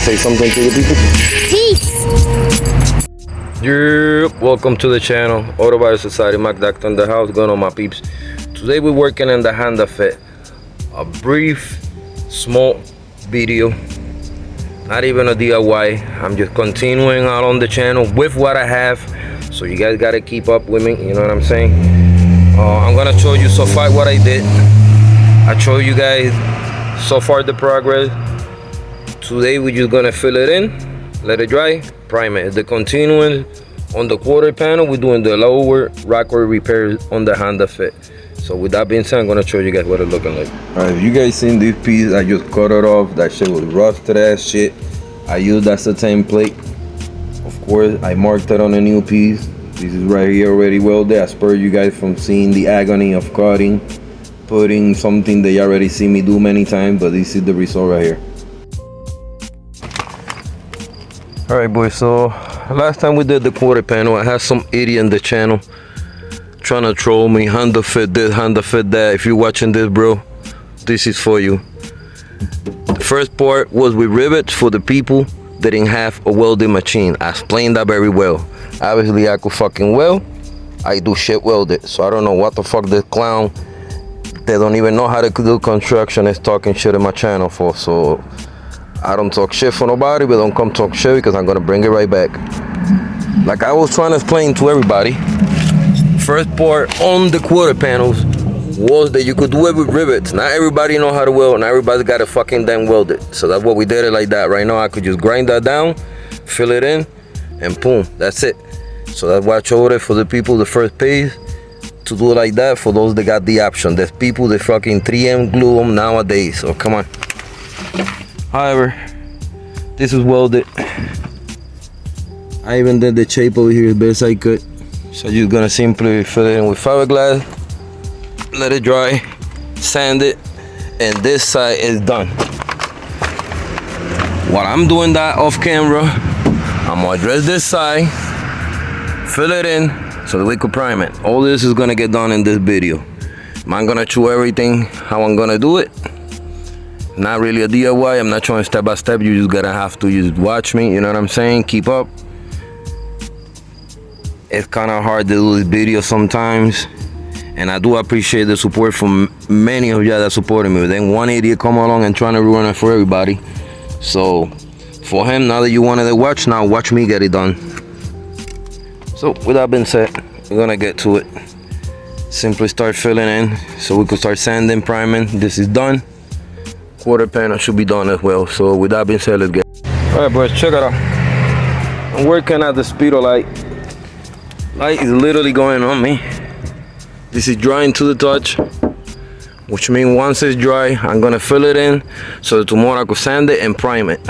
say something to the people? Peace. Welcome to the channel, Autobody Society. Mac Doctor in the house, going on my peeps. Today we're working on the Honda Fit. A brief, small video. Not even a DIY. I'm just continuing out on the channel with what I have. So you guys gotta keep up with me, you know what I'm saying? I'm gonna show you so far what I did. I show you guys so far the progress. Today we're just gonna fill it in, let it dry, prime it. The continuing on the quarter panel, we're doing the lower rocker repairs on the Honda Fit. So with that being said, I'm gonna show you guys what it's looking like. Alright, if you guys seen this piece, I just cut it off. That shit was rusted ass shit. I used that satin plate. Of course, I marked it on a new piece. This is right here already welded. I spurred you guys from seeing the agony of cutting, putting something that you already see me do many times, but this is the result right here. Alright boys, so last time we did the quarter panel, I had some idiot in the channel trying to troll me, Honda Fit this, Honda Fit that. If you're watching this, bro, this is for you. The first part was with rivets for the people that didn't have a welding machine. I explained that very well. Obviously I could fucking weld, I do shit welded, so I don't know what the fuck this clown that don't even know how to do construction is talking shit in my channel for. So I don't talk shit for nobody, but don't come talk shit because I'm gonna bring it right back. Like I was trying to explain to everybody, first part on the quarter panels was that you could do it with rivets. Not everybody know how to weld, not everybody got to fucking damn weld it. So that's what we did it like that. Right now I could just grind that down, fill it in, and boom, that's it. So that's why I showed it for the people, the first page, to do it like that for those that got the option. There's people that fucking 3M glue them nowadays, so come on. However, this is welded. I even did the shape over here as best I could. So you're gonna simply fill it in with fiberglass, let it dry, sand it, and this side is done. While I'm doing that off camera, I'm gonna address this side, fill it in so that we could prime it. All this is gonna get done in this video. I'm gonna show everything how I'm gonna do it. Not really a DIY, I'm not showing step by step. You just gotta have to just watch me, you know what I'm saying? Keep up. It's kind of hard to do this video sometimes, and I do appreciate the support from many of y'all that supported me. But then one idiot come along and trying to ruin it for everybody. So for him, now that you wanted to watch, now watch me get it done. So with that being said, we're gonna get to it. Simply start filling in so we could start sanding, priming. This is done. Quarter panel should be done as well. So with that being said, let's get it. All right boys, check it out. I'm working at the speedo light. Light is literally going on me. This is drying to the touch, which means once it's dry, I'm gonna fill it in so that tomorrow I could sand it and prime it.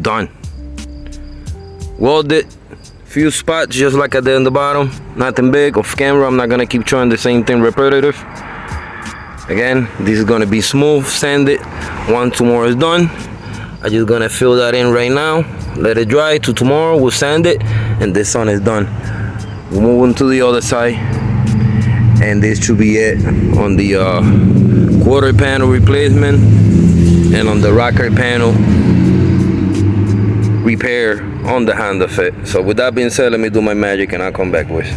Done. Weld it, few spots just like I did in the bottom. Nothing big. Off camera, I'm not gonna keep trying the same thing repetitive. Again, this is gonna be smooth, sand it. Once tomorrow is done, I just gonna fill that in right now, let it dry. To tomorrow, we'll sand it, and this one is done. We're moving to the other side, and this should be it on the quarter panel replacement and on the rocker panel repair on the Honda Fit. So with that being said, let me do my magic and I'll come back, boys.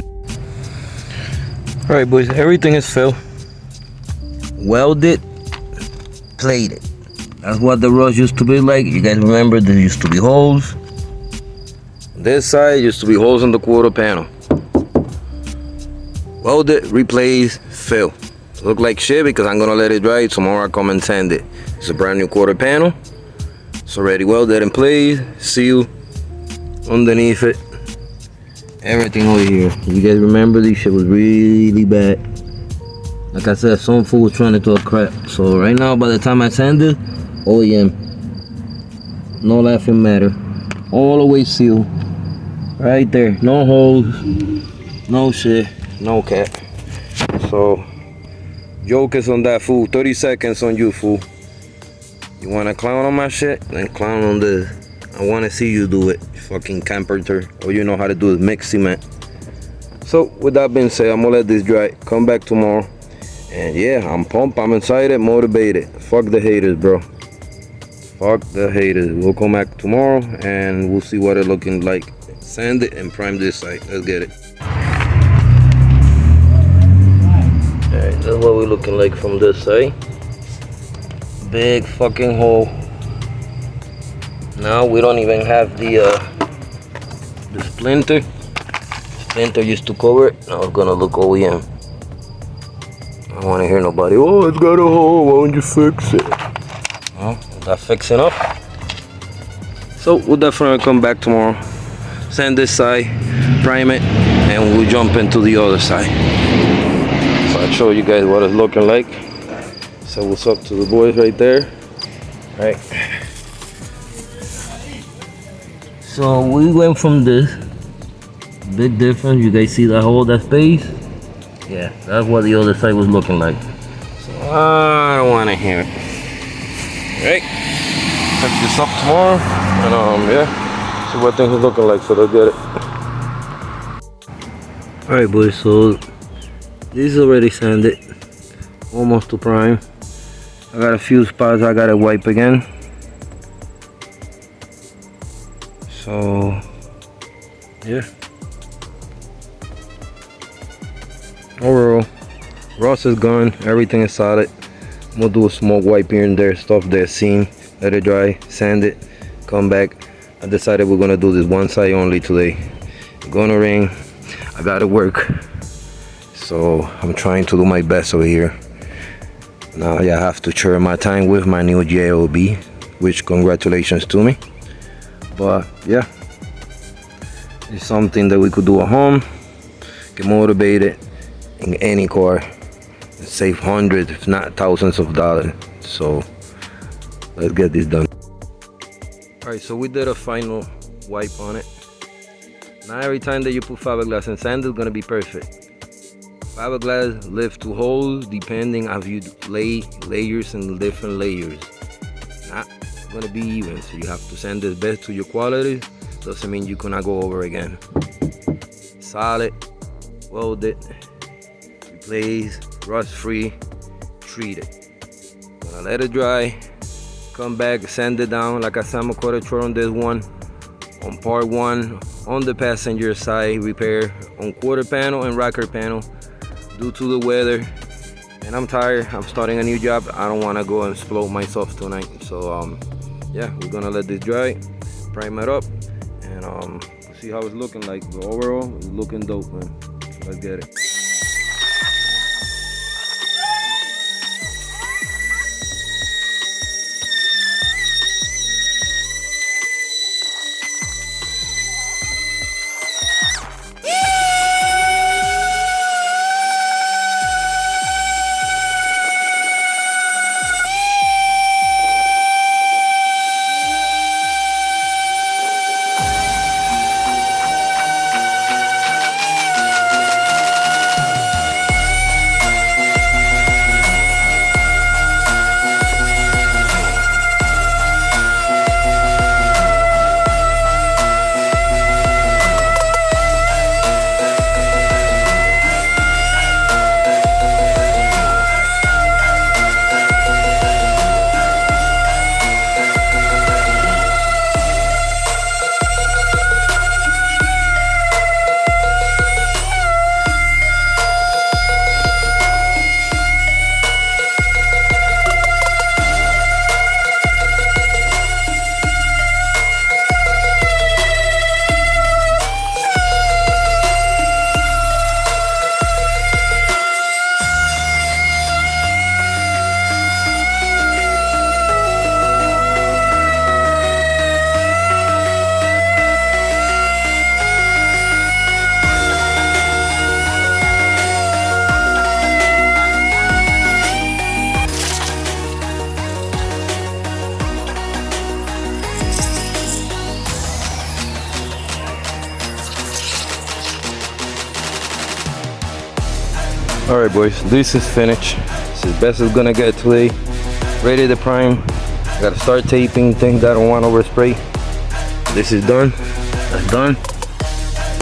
All right, boys, everything is filled, welded, plated. That's what the rush used to be like. You guys remember there used to be holes. This side used to be holes in the quarter panel. Welded, replaced, fill. Look like shit because I'm gonna let it dry. Tomorrow I come and sand it. It's a brand new quarter panel. It's already welded in place, sealed underneath it. Everything over here. You guys remember this shit was really bad. Like I said, some fool was trying to talk crap. So right now, by the time I sand it, OEM, no laughing matter, all the way sealed, right there, no holes, no shit, no cap. So joke is on that fool. 30 seconds on you, fool. You wanna clown on my shit, then clown on this. I wanna see you do it, fucking camperter. All you know how to do is mix cement. So with that being said, I'm gonna let this dry, come back tomorrow. And yeah, I'm pumped, I'm excited, motivated. Fuck the haters, bro. Fuck the haters. We'll come back tomorrow and we'll see what it's looking like. Sand it and prime this side. Let's get it. Alright, that's what we're looking like from this side. Big fucking hole. Now we don't even have the splinter. Splinter used to cover it. Now it's gonna look OEM. I don't want to hear nobody. Oh, it's got a hole. Why don't you fix it? Well, that's fixing up. So we'll definitely come back tomorrow. Sand this side, prime it, and we'll jump into the other side. So I'll show you guys what it's looking like. So what's up to the boys right there. Right. So we went from this. Big difference. You guys see that hole, that space? Yeah, that's what the other side was looking like. So I don't want to hear it. Right. Check this up tomorrow, and yeah, see what things are looking like. So let's get it. All right, boys. So this is already sanded, almost to prime. I got a few spots I gotta wipe again. So yeah. Overall, rust is gone, everything is solid. We'll do a small wipe here and there, stuff that's seen, let it dry, sand it, come back. I decided we're gonna do this one side only today. It's gonna rain, I gotta work. So I'm trying to do my best over here. Now I have to share my time with my new job, which congratulations to me. But yeah, it's something that we could do at home, get motivated in any car, save hundreds if not thousands of dollars. So let's get this done. All right, so we did a final wipe on it. Not every time that you put fiberglass and sand is gonna be perfect. Fiberglass lives to holes depending if you lay layers and different layers. Not gonna be even, so you have to sand this best to your quality. Doesn't mean you cannot go over again. Solid, welded, replace, rust free, treated. Gonna let it dry, come back, sand it down. Like I said, I'm gonna cut a short on this one. On part one, on the passenger side, repair on quarter panel and rocker panel due to the weather. And I'm tired, I'm starting a new job. I don't wanna go and explode myself tonight. So yeah, we're gonna let this dry, prime it up, and see how it's looking like. But overall, it's looking dope, man. So let's get it. All right, boys, this is finished. It's as best it's gonna get today. Ready to prime. I gotta start taping things that I don't want to overspray. This is done. That's done.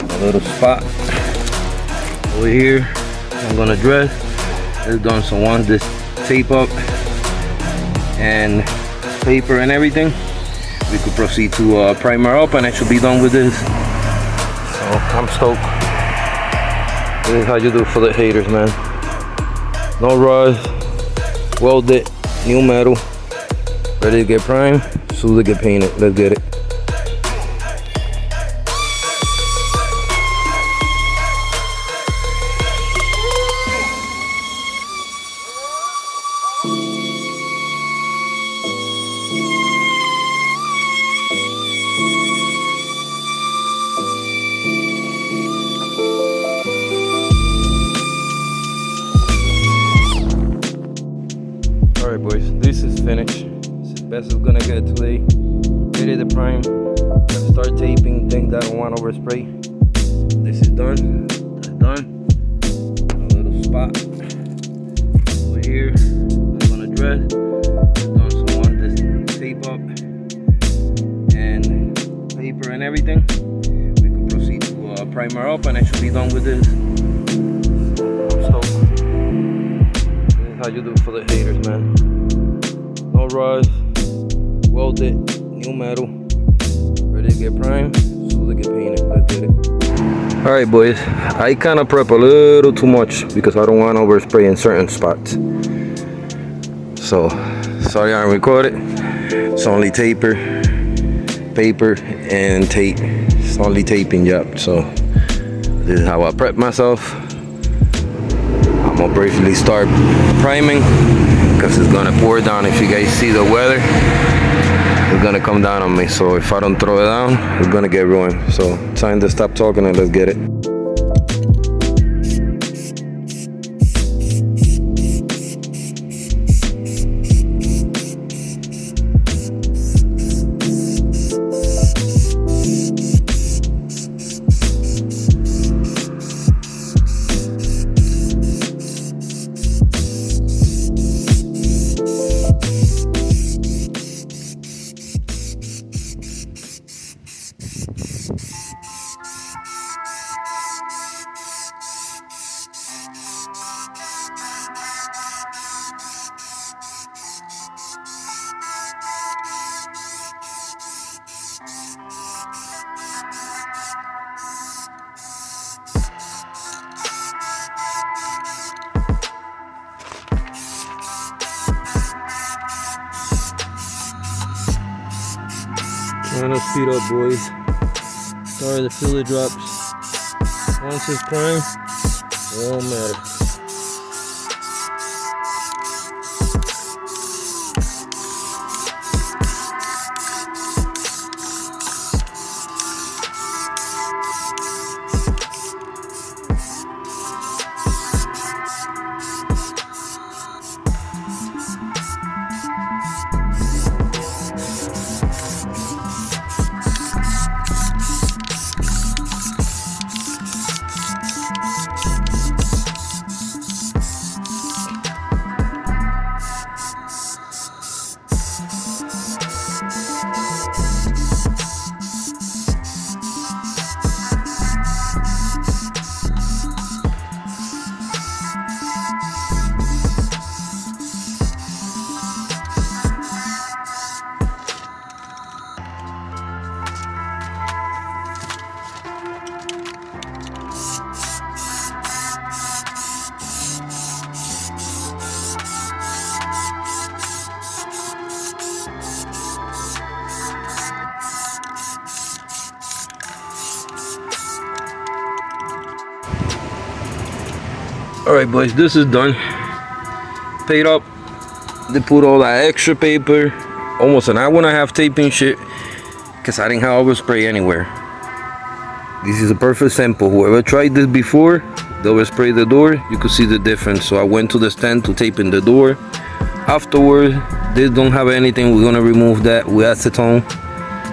A little spot over here I'm gonna dress. It's done. So once this tape up and paper and everything, we could proceed to primer up, and I should be done with this. So I'm stoked. This is how you do for the haters, man. No rust, weld it, new metal, ready to get primed, soon to get painted. Let's get it. Alright boys, this is finished. This is best it's gonna get today. Ready to prime. Start taping things that I don't want overspray. This is done. That's done. A little spot over here. I'm gonna dress. Done some on this tape up and paper and everything. We can proceed to primer up, and I should be done with this. I'm stoked. How you do for the haters, man. No rust, weld it, new metal, ready to get primed, soon to get painted. Let's get it. Alright boys, I kind of prep a little too much because I don't want to overspray in certain spots. So, sorry I recorded. It's only paper, and tape. It's only taping job. So, this is how I prep myself. I'm gonna briefly start priming because it's gonna pour down. If you guys see the weather, it's gonna come down on me. So if I don't throw it down, it's gonna get ruined. So time to stop talking and let's get it. Trying to speed up, boys. Sorry, the filler drops. Once it's primed, it won't matter. Alright boys, this is done. Paid up. They put all that extra paper, almost an hour and a half taping shit, because I didn't have overspray anywhere. This is a perfect sample. Whoever tried this before, they oversprayed the door, you could see the difference. So I went to the stand to tape in the door. Afterwards, this don't have anything. We're gonna remove that with acetone.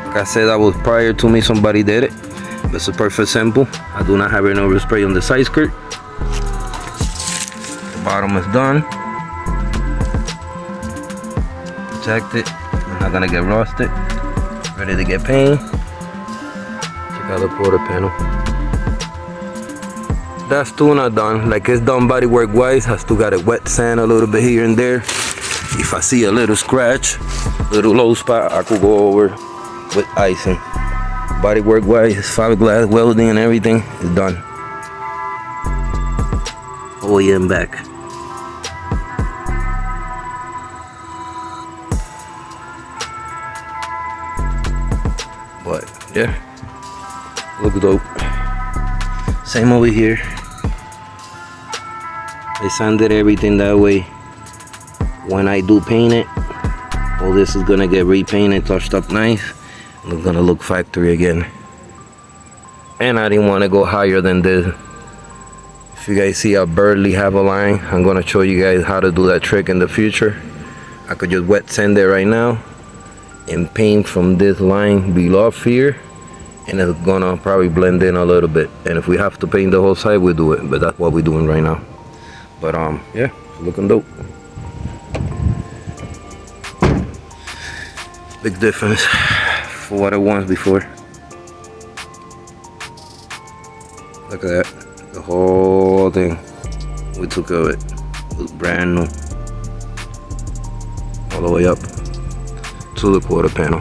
Like I said, that was prior to me, somebody did it. But it's a perfect sample. I do not have any overspray on the side skirt. Bottom is done. Protected. I'm not gonna get rusted. Ready to get paint. Check out the quarter panel. That's still not done. Like, it's done body work wise. I still got it wet sand a little bit here and there. If I see a little scratch, little low spot I could go over with icing. Bodywork wise, fiberglass welding and everything is done. Oh yeah, and back. But yeah, look dope. Same over here. I sanded everything that way. When I do paint it, all this is gonna get repainted, touched up nice, and it's gonna look factory again. And I didn't want to go higher than this. If you guys see I barely have a line, I'm gonna show you guys how to do that trick in the future. I could just wet sand it right now and paint from this line below here, and it's gonna probably blend in a little bit. And if we have to paint the whole side, we'll do it, but that's what we're doing right now. But yeah, it's looking dope. Big difference for what it was before. Look at that, the whole thing we took of it was brand new, all the way up to the quarter panel.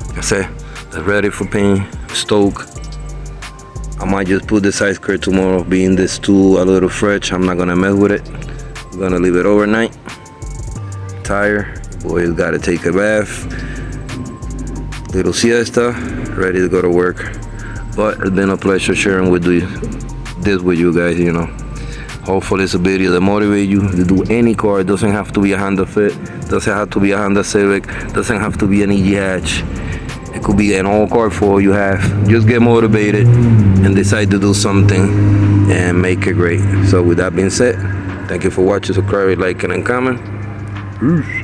Like I said, it's ready for paint, stoke. I might just put the side skirt tomorrow, being this too a little fresh. I'm not gonna mess with it. I'm gonna leave it overnight. Tired, boy's gotta take a bath, little siesta, ready to go to work. But it's been a pleasure sharing with this with you guys, you know. Hopefully it's a video that motivates you to do any car. It doesn't have to be a Honda Fit, doesn't have to be a Honda Civic, doesn't have to be an EG hatch. It could be an old car for you have. Just get motivated and decide to do something and make it great. So with that being said, thank you for watching. Subscribe, like, and comment. Peace.